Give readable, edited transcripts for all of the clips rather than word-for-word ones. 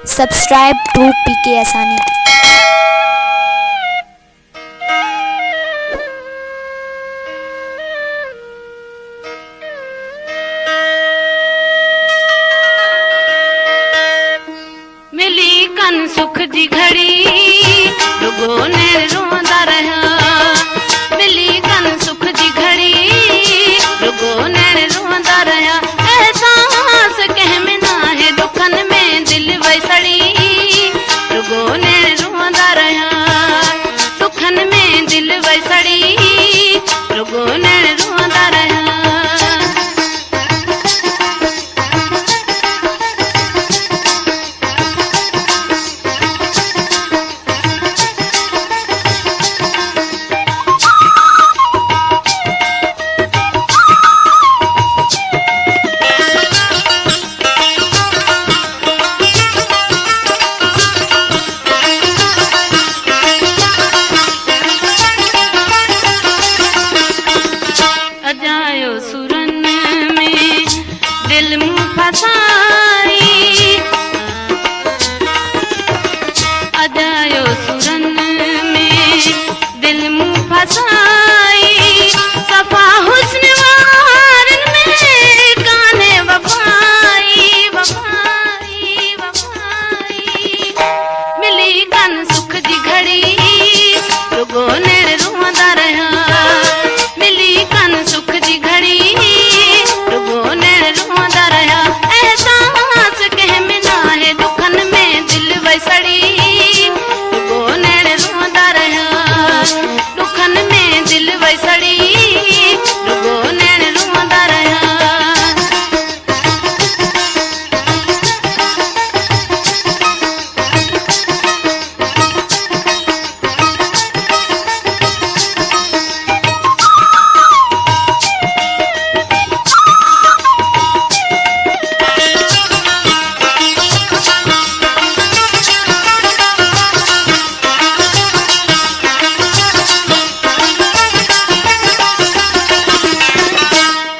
Subscribe to PK Asani. मिली कन सुख दी घड़ी रुगो ने रोंदा रहा। मिली कन सुख दी घड़ी रुगो ने रोंदा रहा। एहसास कह में ना है दुखन में दिल वैसड़ी रुगो ने रोंदा रहा। दुखन में दिल वैसड़ी रुगो ने रोंदा रहा। अजायो सुरन में दिल मुँह फसाई। अजायो सुरन में दिल मुँह फसाई। सफा हुस्न वारन में गाने वफाई वफाई वफाई। मिली कन सुख दी घड़ी रुगो ने रोंदा रहा। मिली कन सुख दी घड़ी रुगो ने रोंदा रहा। एहसास कह में ना है दुखन में दिल वैसड़ी रुगो ने रोंदा रहा। दुखन में दिल वैसड़ी रुगो ने रोंदा रहा।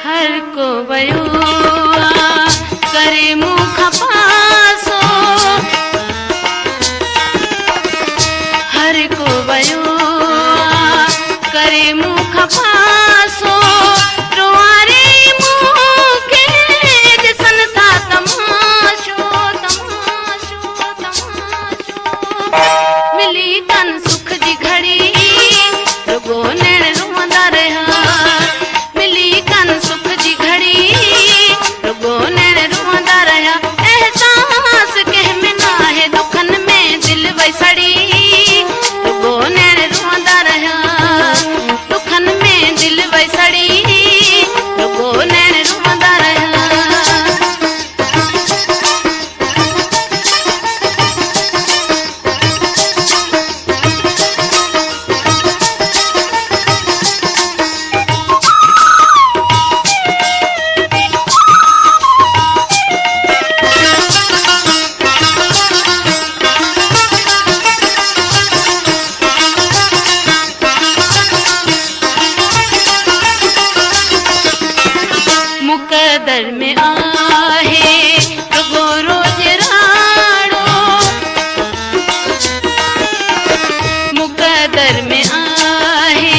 हर को वयो करे मुख पासो। हर को वयो करे मुख पासो। रोआरे मुखे जिसन था तमाशो तमाशो तमाशो। मिली कन सुख दी घड़ी रुगो ने रोंदा रहा। मिली कन सुख दी घड़ी रुगो ने रोंदा रहा। एहसास कह में ना है दुखन में दिल वैसड़ी रुगो ने रोंदा रहा। दुखन में दिल वैसड़ी रुगो ने रोंदा रहा। मुकद्दर में आहे रुगो रोज राड़ो। मुकद्दर में आहे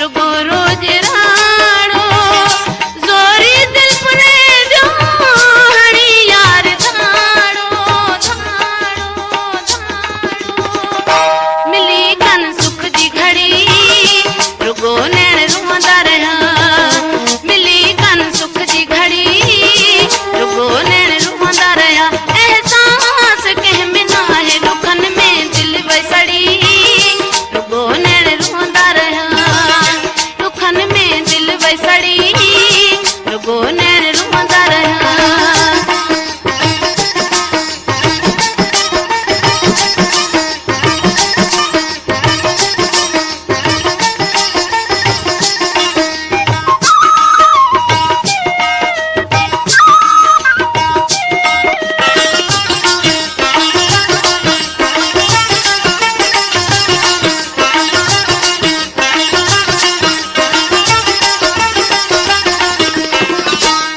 रुगो रोज राड़ो। जोरी दिल पुने जो हणी यार धाड़ो धाड़ो धाड़ो। मिली कन सुख दी घड़ी रुगो ने रोंदा रहा। मिली कन सुख दी घड़ी रुगो ने रोंदा रहा। एहसास कह में ना है दुखन में दिल वैसड़ी रुगो ने रोंदा रहा। दुखन में दिल वैसड़ी रुगो ने रोंदा रहा।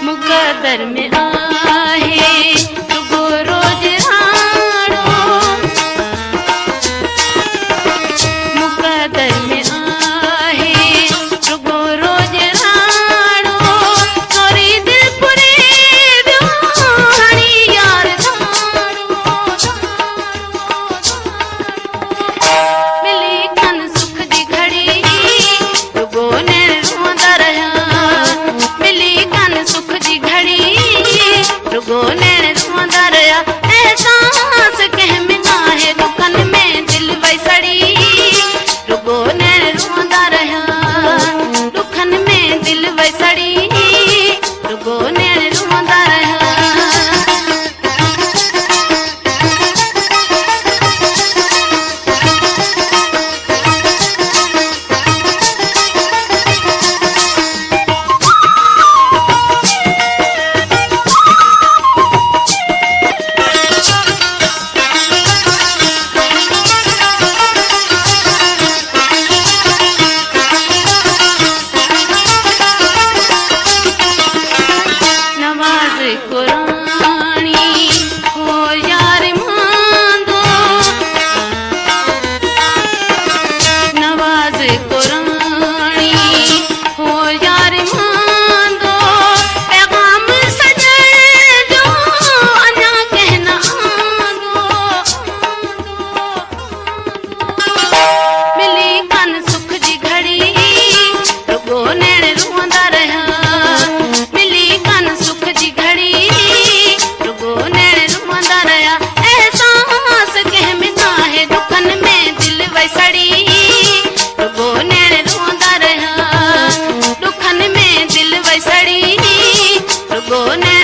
मुकद्दर में आहे रुगो रोज राड़ो। रुगो नैण रोंदा रहा एहसास कंहिं में नाहे दुखन में दिल वसड़ी रुगो नैण रोंदा रहा दुखन में दिल वसड़ी रुगो नैण रोंदा रहा रुगो नैण